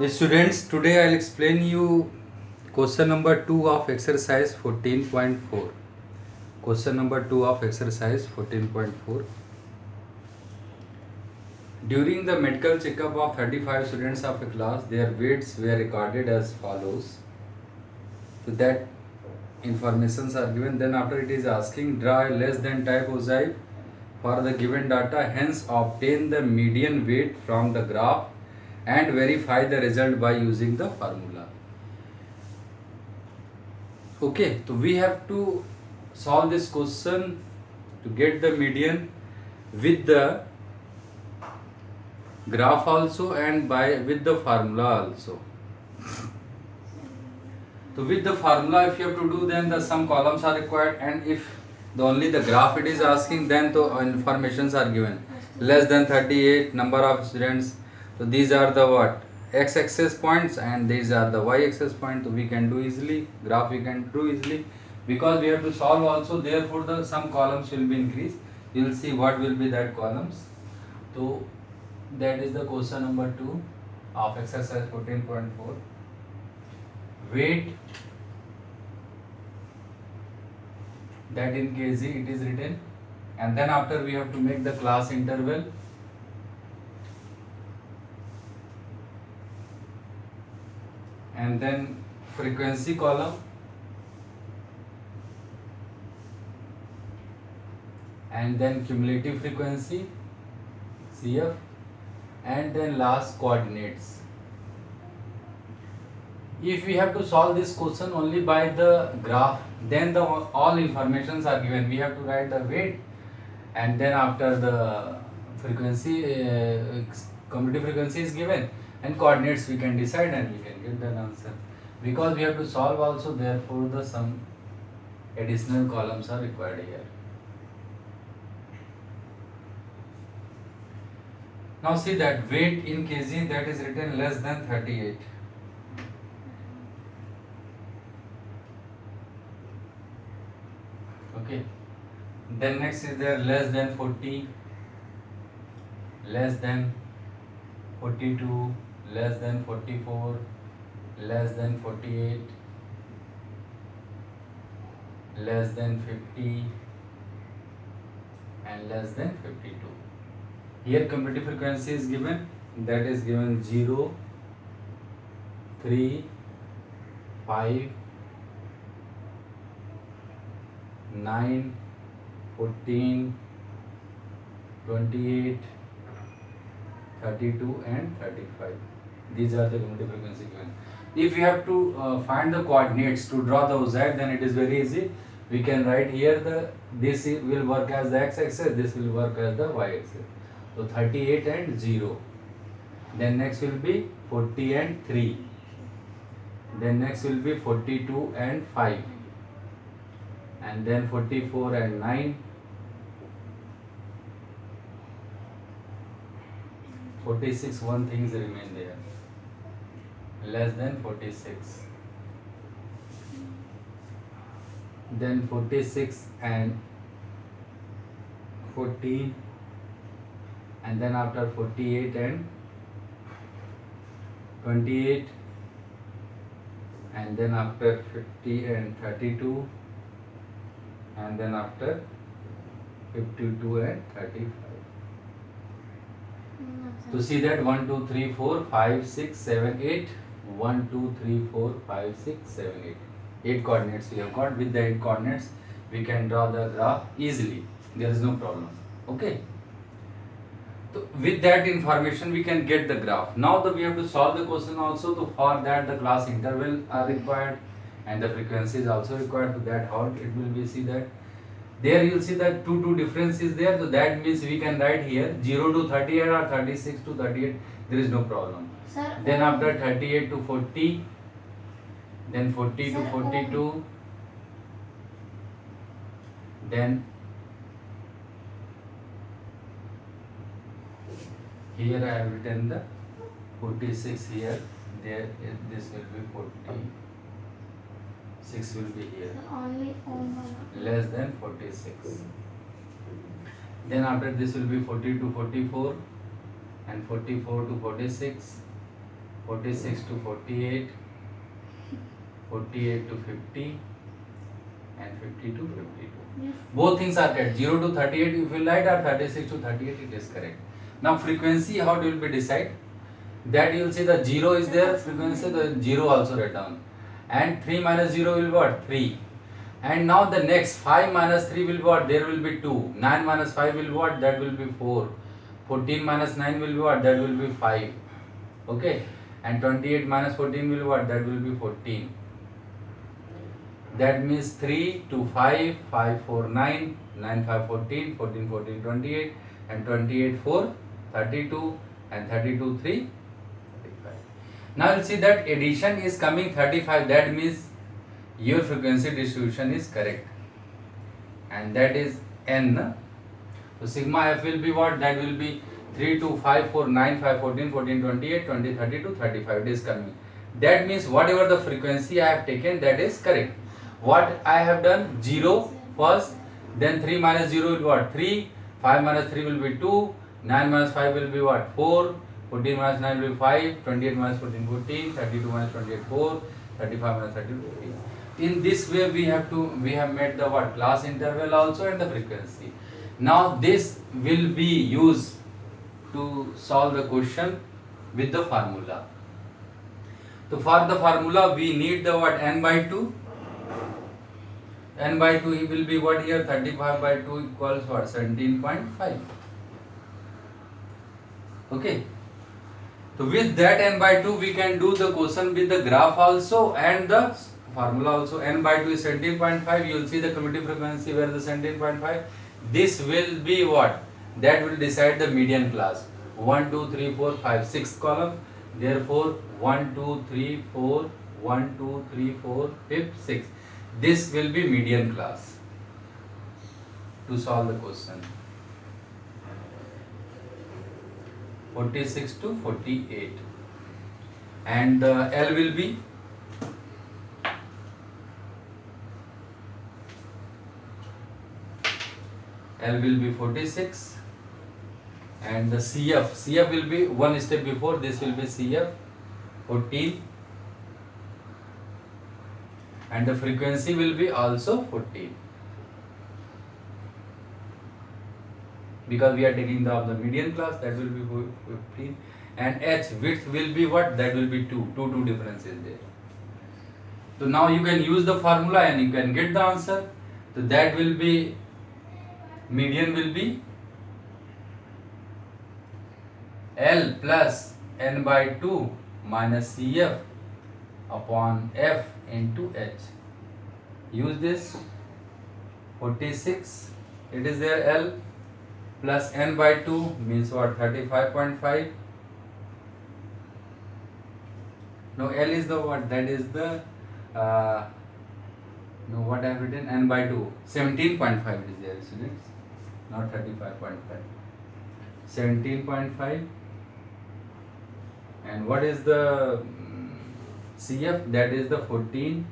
Students, today I'll explain you question number 2 of exercise 14.4. Question number 2 of exercise 14.4. During the medical checkup of 35 students of a class, their weights were recorded as follows. So that informations are given. Then after it is asking draw a less than type mosaic for the given data, hence obtain the median weight from the graph and verify the result by using the formula. Okay, so we have to solve this question to get the median with the graph also and by with the formula also. So with the formula if you have to do, then the some columns are required, and if the only the graph it is asking, then the informations are given. Less than 38 number of students. So these are the what x axis points and these are the y axis point. So we can do easily, graph we can do easily because we have to solve also, therefore the some columns will be increased. You will see what will be that columns. So that is the question number 2 of exercise 14.4. Weight, that in kg it is written, and then after we have to make the class interval, and then frequency column, and then cumulative frequency CF, and then last coordinates. If we have to solve this question only by the graph, then the all informations are given. We have to write the weight, and then after the frequency, cumulative frequency is given, and coordinates we can decide and we can get the answer. Because we have to solve also, therefore the some additional columns are required here. Now see that weight in kg, that is written less than 38. Okay, then next is there less than 40, less than 42, less than 44, less than 48, less than 50, and less than 52. Here cumulative frequency is given, that is given 0, 3, 5, 9, 14, 28, 32 and 35. These are the cumulative frequency given. If you have to find the coordinates to draw the z, then it is very easy. We can write here the this will work as the x axis, this will work as the y axis. So 38 and 0. Then next will be 40 and 3. Then next will be 42 and 5. And then 44 and 9, 46, one things remain there, less than 46, then 46 and 14, and then after 48 and 28, and then after 50 and 32, and then after 52 and 35. To see that 1, 2, 3, 4, 5, 6, 7, 8. 1, 2, 3, 4, 5, 6, 7, 8. 8 coordinates we have got. With the 8 coordinates, we can draw the graph easily. There is no problem. Okay. So with that information, we can get the graph. Now that we have to solve the question also. So for that, the class interval are required, and the frequency is also required. To that, how it will be, see that there you'll see that 2 difference is there. So that means we can write here 0 to 38 or 36 to 38. There is no problem. Sir, then after 38 to 40, then 40 to 42, then here I have written the 46 here. There this will be 40. 6 will be here, only less than 46. Then after this will be 40 to 44 and 44 to 46 46 to 48, 48 to 50, and 50 to 52. Yes. Both things are correct. 0 to 38 if you write, or 36 to 38, it is correct. Now frequency, how do you be decide? That you will see the 0 is there, frequency the 0 also write down. And 3 minus 0 will be what? 3. And now the next 5 minus 3 will be what? There will be 2. 9 minus 5 will be what? That will be 4. 14 minus 9 will be what? That will be 5. Okay. And 28 minus 14 will be what? That will be 14. That means 3 to 5, 5 4 9, 9 5 14, 14 14 28, and 28 4 32, and 32 3 35. Now you see that addition is coming 35. That means your frequency distribution is correct, and that is n. So sigma f will be what? That will be 3 2 5 4 9 5 14 14 28 20 32 35. It is coming. That means whatever the frequency I have taken, that is correct. What I have done? 0 first, then 3 minus 0 will be what? 3, 5 minus 3 will be 2, 9 minus 5 will be what? 4, 14 minus 9 will be 5, 28 minus 14 14, 32 minus 28 4, 35 minus 30 15. In this way we have made the what? Class interval also and the frequency. Now this will be used to solve the question with the formula. So for the formula we need the what? N by 2. N by 2 it will be what here? 35 by 2 equals what? 17.5. Okay. So with that n by 2 we can do the question with the graph also and the formula also. N by 2 is 17.5. You will see the cumulative frequency where the 17.5. This will be what? That will decide the median class. 1, 2, 3, 4, 5, 6th column. Therefore 1, 2, 3, 4, 1, 2, 3, 4, 5, 6. This will be median class to solve the question. 46 to 48. And L will be L will be 46, and the CF will be one step before. This will be CF 14, and the frequency will be also 14, because we are taking the median class. That will be 15, and H width will be what? That will be 2 difference is there. So now you can use the formula and you can get the answer. So that will be, median will be L plus n by 2 minus CF upon F into H. Use this. 46, it is there. L plus n by 2 means what? 35.5. No, L is the what? That is the no, what I have written? N by 2, 17.5 is there, students, not 35.5. 17.5. And what is the CF? That is the 14,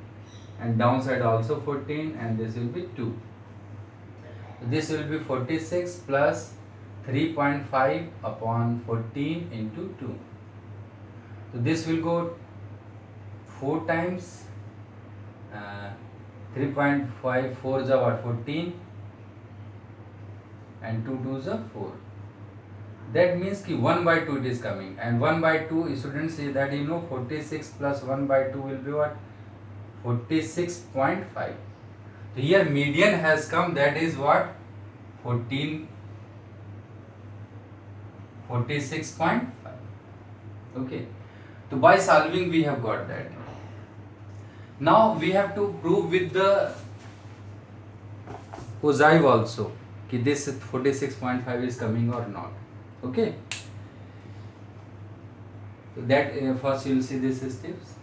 and downside also 14, and this will be 2. This will be 46 plus 3.5 upon 14 into 2. So this will go 4 times. 3.5 4 is what? 14, and 2 2 is 4. That means ki 1 by 2 it is coming, and 1 by 2 students say that 46 plus 1 by 2 will be what? 46.5. So here median has come, that is what? 46.5. Okay. So by solving we have got that. Now we have to prove with the ogive also कि this 46.5 is coming or not. Okay. So that first you will see these steps.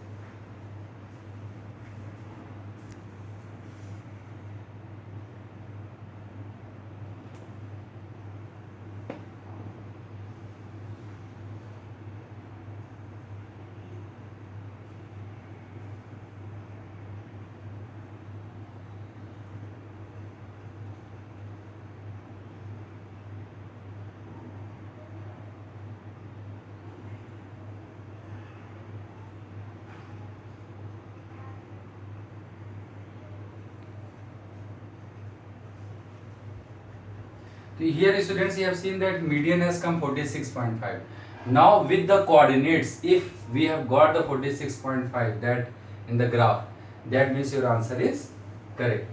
So here students, you have seen that median has come 46.5. Now with the coordinates, if we have got the 46.5 that in the graph, that means your answer is correct.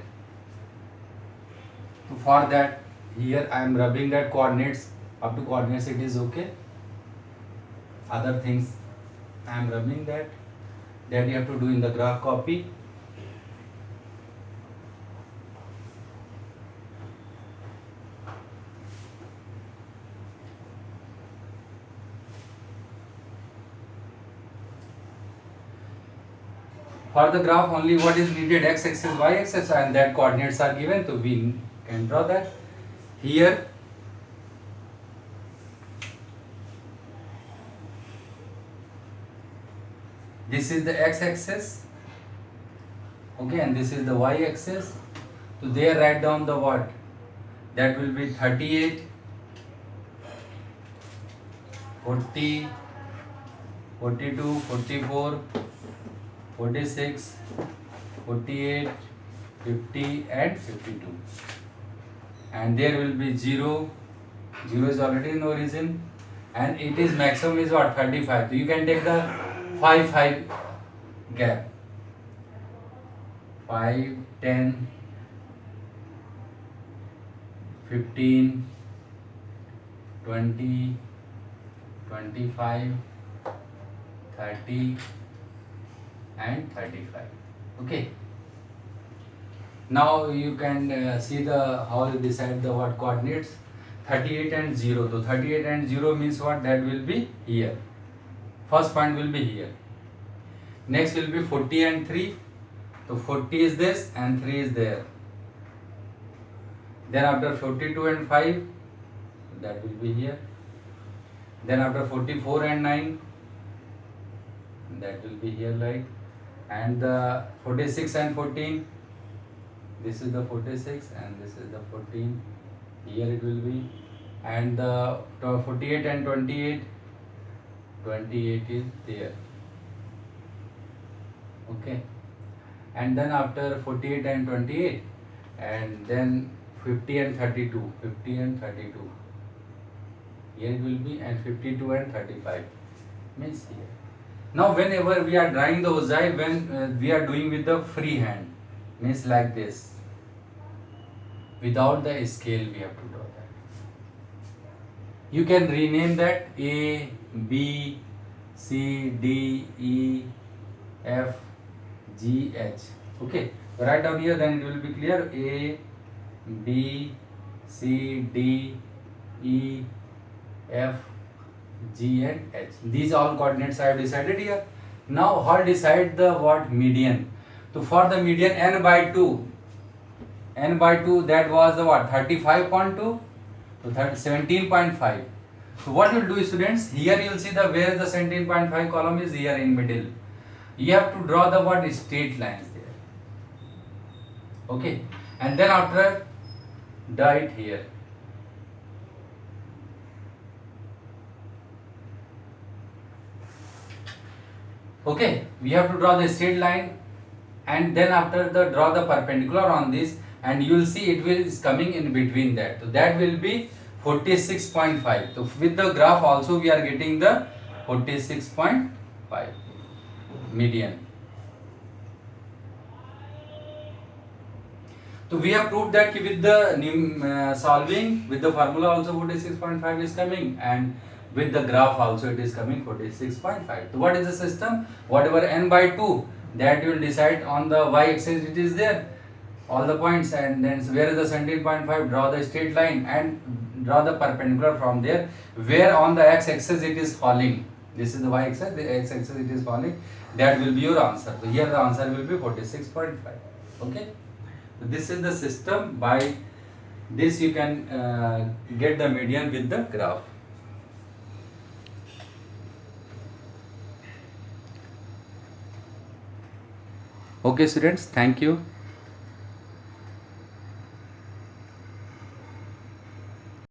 So for that, here I am rubbing that coordinates, up to coordinates it is okay. Other things I am rubbing that you have to do in the graph copy. For the graph only what is needed, x axis, y axis, and that coordinates are given, so we can draw that. Here this is the x axis, okay, and this is the y axis. So there write down the what, that will be 38, 40, 42, 44, 46, 48, 50 and 52, and there will be 0 is already in origin, and it is maximum is what, 35. So you can take the 5 gap, 5, 10, 15, 20, 25, 30 and 35. Okay, now you can see the how you decide the what coordinates. 38 and 0, so 38 and 0 means what, that will be here, first point will be here. Next will be 40 and 3, so 40 is this and 3 is there. Then after 42 and 5, that will be here. Then after 44 and 9, that will be here, like, and the 46 and 14, this is the 46 and this is the 14, here it will be, and the 48 and 28 is there, okay, and then after 48 and 28, and then 50 and 32, here it will be, and 52 and 35 means here. Now whenever we are drawing the ogive, when we are doing with the free hand, means like this, without the scale we have to draw that. You can rename that A, B, C, D, E, F, G, H. Okay, write down here, then it will be clear. A, B, C, D, E, F, G and H. These all coordinates I have decided here. Now how decide the what, median? So for the median n by 2, that was the what, 35.2, so 17.5. So what you will do, students, here you will see the where the 17.5 column is, here in middle. You have to draw the what, straight lines there, okay, and then after draw it here. Okay, we have to draw the straight line, and then after the draw the perpendicular on this, and you will see it will is coming in between that. So that will be 46.5. So with the graph also we are getting the 46.5 median. So we have proved that with the solving with the formula also 46.5 is coming, and with the graph also it is coming 46.5. So what is the system? Whatever n by 2, that you will decide on the y axis, it is there, all the points, and then where is the 17.5, draw the straight line and draw the perpendicular from there, where on the x axis it is falling. This is the y axis, the x axis it is falling, that will be your answer. So here the answer will be 46.5. okay, so this is the system. By this you can get the median with the graph. Okay students, thank you.